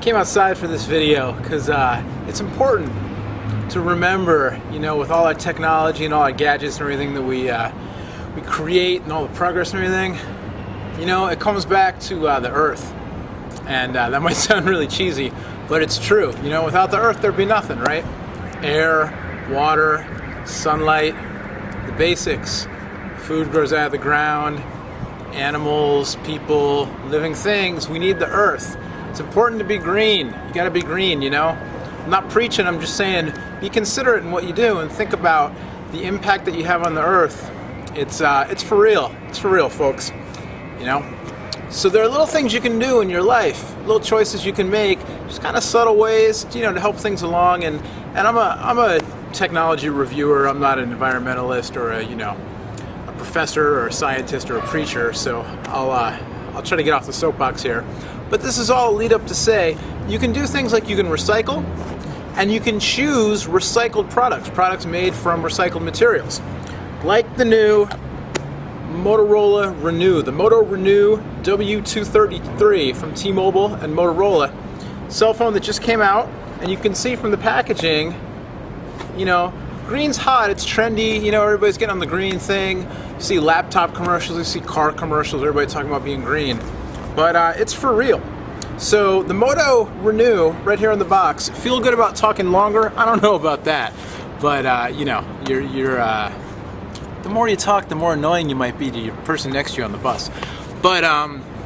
came outside for this video because it's important to remember, you know, with all our technology and all our gadgets and everything that we create and all the progress and everything, you know, it comes back to the earth. And that might sound really cheesy, but it's true. You know, without the earth, there'd be nothing, right? Air, water, sunlight, the basics. Food grows out of the ground, animals, people, living things. We need the earth. It's important to be green. You gotta be green, you know? I'm not preaching, I'm just saying be considerate in what you do and think about the impact that you have on the earth. It's for real. It's for real, folks. You know? So there are little things you can do in your life, little choices you can make, just kind of subtle ways, you know, to help things along. And I'm a technology reviewer. I'm not an environmentalist or a professor or a scientist or a preacher. So I'll try to get off the soapbox here. But this is all a lead up to say you can do things like you can recycle, and you can choose recycled products made from recycled materials, like the new Motorola Renew, the Moto Renew w233 from T-Mobile and Motorola, cell phone that just came out. And you can see from the packaging, you know, green's hot, it's trendy, you know, everybody's getting on the green thing. You see laptop commercials, you see car commercials, everybody talking about being green. But it's for real. So the Moto Renew, right here on the box, feel good about talking longer? I don't know about that. But you know, the more you talk, the more annoying you might be to your person next to you on the bus. But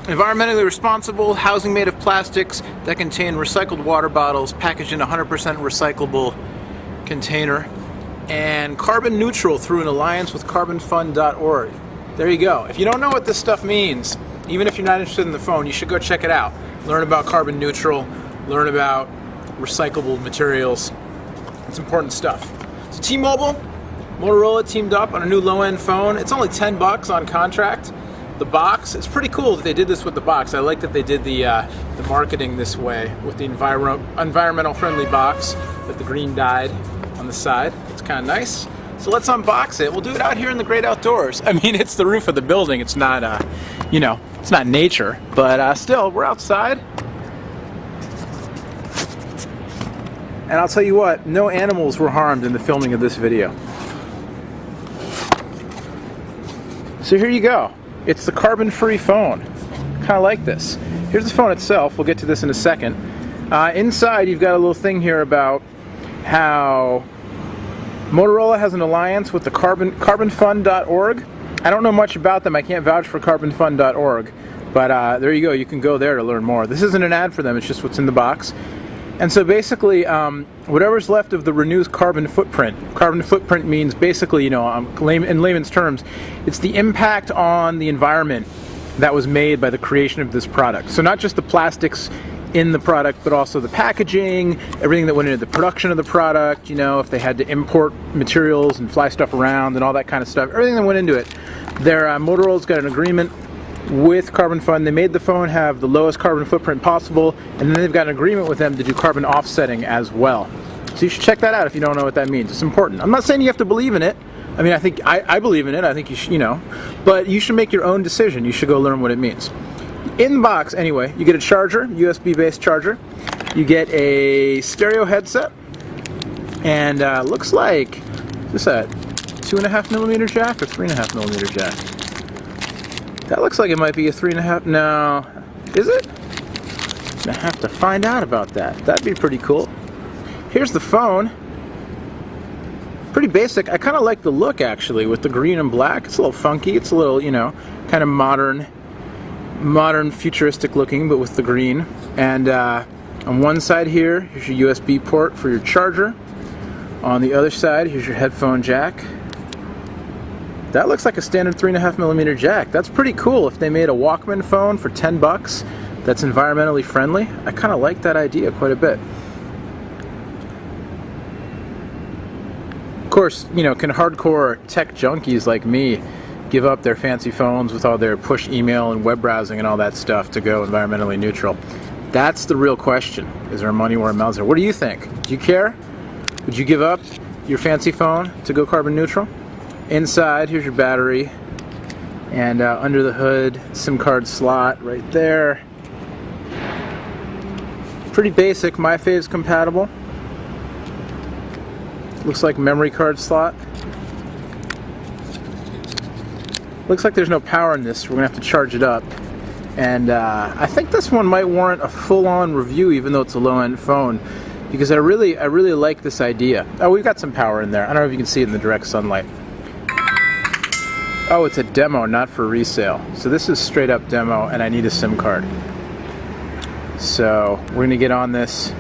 environmentally responsible, housing made of plastics that contain recycled water bottles, packaged in a 100% recyclable container, and carbon neutral through an alliance with carbonfund.org. There you go. If you don't know what this stuff means, even if you're not interested in the phone, you should go check it out. Learn about carbon neutral, learn about recyclable materials. It's important stuff. So T-Mobile, Motorola teamed up on a new low-end phone. It's only $10 on contract. The box, it's pretty cool that they did this with the box. I like that they did the marketing this way with the environmental friendly box with the green dyed on the side. It's kind of nice. So let's unbox it. We'll do it out here in the great outdoors. I mean, it's the roof of the building. It's not, you know, it's not nature, but still, we're outside. And I'll tell you what, no animals were harmed in the filming of this video. So here you go. It's the carbon-free phone. Kind of like this. Here's the phone itself. We'll get to this in a second. Inside, you've got a little thing here about how Motorola has an alliance with the carbonfund.org. I don't know much about them. I can't vouch for carbonfund.org. But there you go. You can go there to learn more. This isn't an ad for them. It's just what's in the box. And so basically, whatever's left of the Renew's carbon footprint. Carbon footprint means basically, you know, in layman's terms, it's the impact on the environment that was made by the creation of this product. So not just the plastics in the product, but also the packaging, everything that went into the production of the product, you know, if they had to import materials and fly stuff around and all that kind of stuff, everything that went into it. Motorola's got an agreement with Carbon Fund. They made the phone have the lowest carbon footprint possible, and then they've got an agreement with them to do carbon offsetting as well. So you should check that out if you don't know what that means. It's important. I'm not saying you have to believe in it. I mean, I believe in it. I think you should, you know, but you should make your own decision. You should go learn what it means. In the box, anyway, you get a charger, USB-based charger. You get a stereo headset, and looks like, is this a 2.5mm jack or 3.5mm jack? That looks like it might be a 3.5. No, is it? I'm gonna have to find out about that. That'd be pretty cool. Here's the phone. Pretty basic. I kind of like the look actually with the green and black. It's a little funky. It's a little, you know, kind of modern, futuristic looking, but with the green. And on one side here, here's your USB port for your charger. On the other side, here's your headphone jack. That looks like a standard 3.5mm jack. That's pretty cool if they made a Walkman phone for $10 that's environmentally friendly. I kind of like that idea quite a bit. Of course, you know, can hardcore tech junkies like me give up their fancy phones with all their push email and web browsing and all that stuff to go environmentally neutral? That's the real question. Is there money where our mouths are? What do you think? Do you care? Would you give up your fancy phone to go carbon neutral? Inside, here's your battery, and under the hood, SIM card slot right there. Pretty basic, my fave's compatible. Looks like memory card slot. Looks like there's no power in this, so we're gonna have to charge it up. And I think this one might warrant a full-on review, even though it's a low-end phone, because I really like this idea. Oh, we've got some power in there. I don't know if you can see it in the direct sunlight. Oh, it's a demo, not for resale. So this is straight up demo, and I need a SIM card. So we're gonna get on this,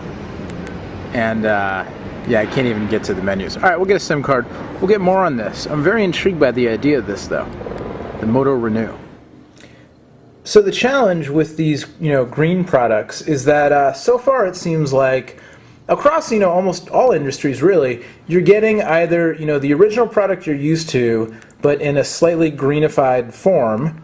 and yeah, I can't even get to the menus. All right, we'll get a SIM card. We'll get more on this. I'm very intrigued by the idea of this, though. The Moto Renew. So the challenge with these, green products is that so far it seems like across, almost all industries really, you're getting either, the original product you're used to, but in a slightly greenified form,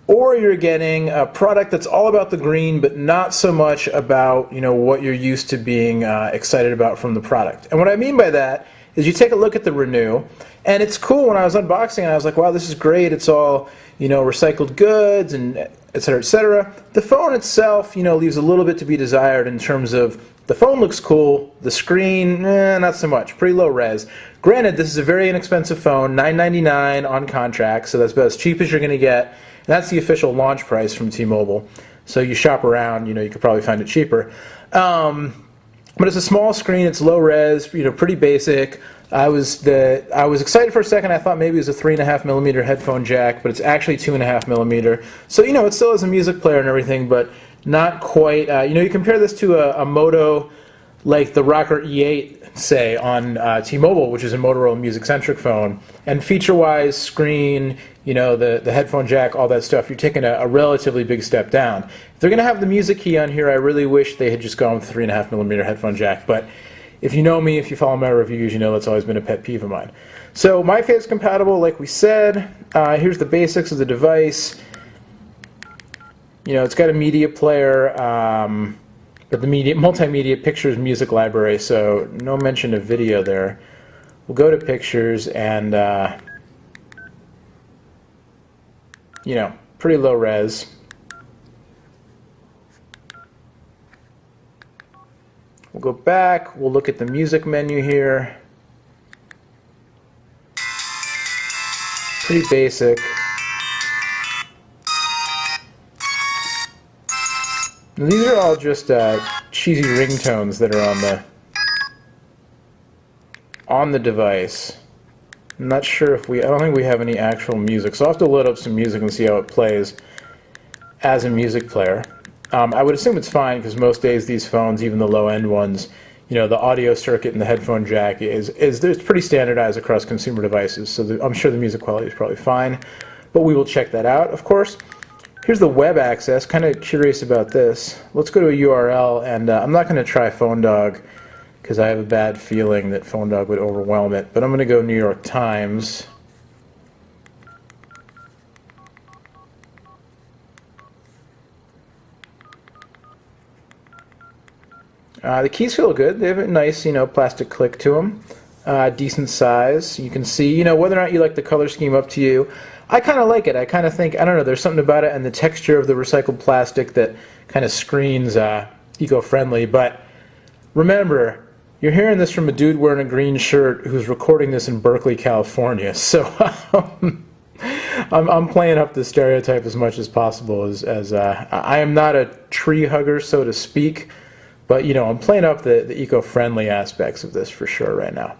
or you're getting a product that's all about the green, but not so much about, what you're used to being excited about from the product. And what I mean by that is you take a look at the Renew, and it's cool. When I was unboxing it, I was like, wow, this is great. It's all, recycled goods and et cetera, et cetera. The phone itself, leaves a little bit to be desired in terms of the phone looks cool, the screen, not so much, pretty low res. Granted, this is a very inexpensive phone, $999 on contract, so that's about as cheap as you're going to get. And that's the official launch price from T-Mobile. So you shop around, you could probably find it cheaper. But it's a small screen, it's low res, pretty basic. I was excited for a second. I thought maybe it was a 3.5mm headphone jack, but it's actually 2.5mm. So it still has a music player and everything, but not quite. You compare this to a Moto, like the Rocker E8, say, on T-Mobile, which is a Motorola music-centric phone, and feature-wise, screen, the headphone jack, all that stuff, you're taking a relatively big step down. If they're going to have the music key on here, I really wish they had just gone with 3.5mm headphone jack, but if you know me, if you follow my reviews, that's always been a pet peeve of mine. So my fave's compatible, like we said. Here's the basics of the device. It's got a media player, but the multimedia pictures music library, so no mention of video there. We'll go to pictures and, pretty low res. We'll go back, we'll look at the music menu here. Pretty basic. And these are all just cheesy ringtones that are on the device. I'm not sure if I don't think we have any actual music, so I'll have to load up some music and see how it plays as a music player. I would assume it's fine because most days these phones, even the low-end ones, the audio circuit and the headphone jack is pretty standardized across consumer devices, so I'm sure the music quality is probably fine, but we will check that out, of course. Here's the web access. Kind of curious about this. Let's go to a URL, and I'm not going to try PhoneDog because I have a bad feeling that PhoneDog would overwhelm it, but I'm going to go New York Times. The keys feel good. They have a nice, plastic click to them. Decent size. You can see, whether or not you like the color scheme, up to you. I kind of like it. I kind of think, I don't know, there's something about it and the texture of the recycled plastic that kind of screens eco-friendly. But remember, you're hearing this from a dude wearing a green shirt who's recording this in Berkeley, California. So I'm playing up the stereotype as much as possible. As I am not a tree hugger, so to speak. But, I'm playing up the eco-friendly aspects of this for sure right now.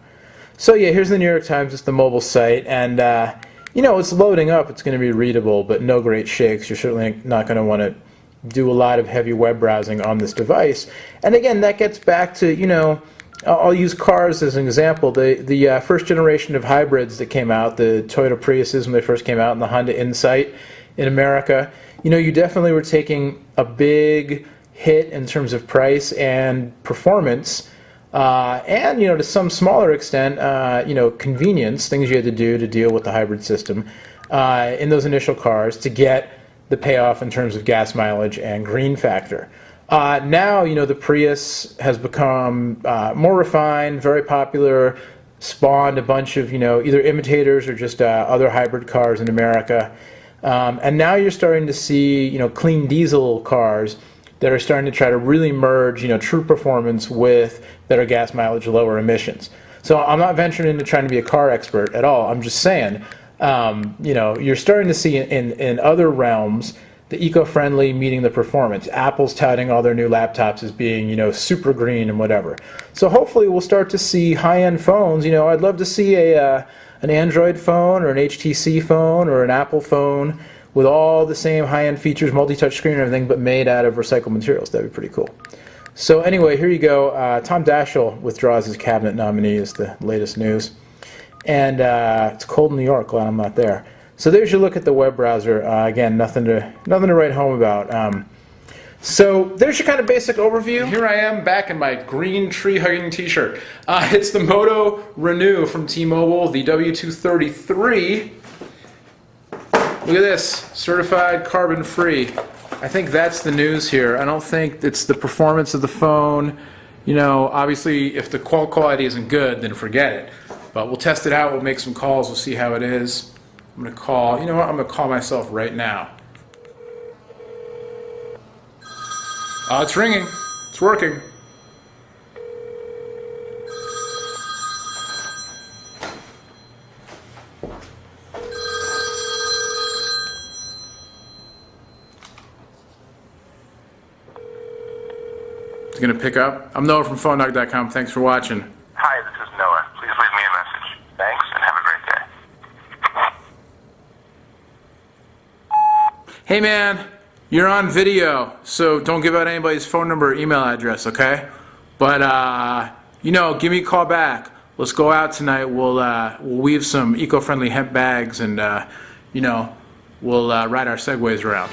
So, yeah, here's the New York Times. It's the mobile site. And, it's loading up. It's going to be readable, but no great shakes. You're certainly not going to want to do a lot of heavy web browsing on this device. And, again, that gets back to, I'll use cars as an example. The first generation of hybrids that came out, the Toyota Priuses when they first came out, and the Honda Insight in America, you definitely were taking a big hit in terms of price and performance, and to some smaller extent, convenience, things you had to do to deal with the hybrid system in those initial cars to get the payoff in terms of gas mileage and green factor. Now, the Prius has become more refined, very popular, spawned a bunch of, either imitators or just other hybrid cars in America, and now you're starting to see, clean diesel cars that are starting to try to really merge, true performance with better gas mileage, lower emissions. So I'm not venturing into trying to be a car expert at all. I'm just saying, you're starting to see in other realms the eco-friendly meeting the performance. Apple's touting all their new laptops as being, super green and whatever. So hopefully we'll start to see high-end phones. I'd love to see an Android phone or an HTC phone or an Apple phone with all the same high-end features, multi-touch screen and everything, but made out of recycled materials. That'd be pretty cool. So anyway, here you go. Tom Daschle withdraws his cabinet nominee is the latest news. And it's cold in New York. Glad I'm not there. So there's your look at the web browser. Again, nothing to write home about. So there's your kind of basic overview. Here I am back in my green tree-hugging t-shirt. It's the Moto Renew from T-Mobile, the w233. Look at this, certified carbon-free. I think that's the news here. I don't think it's the performance of the phone. Obviously, if the call quality isn't good, then forget it. But we'll test it out. We'll make some calls. We'll see how it is. I'm going to call, I'm going to call myself right now. Oh, it's ringing. It's working. It's going to pick up. I'm Noah from PhoneDog.com. Thanks for watching. Hi, this is Noah. Please leave me a message. Thanks, and have a great day. Hey man, you're on video, so don't give out anybody's phone number or email address, okay? But, give me a call back. Let's go out tonight. We'll weave some eco-friendly hemp bags and, we'll ride our Segways around.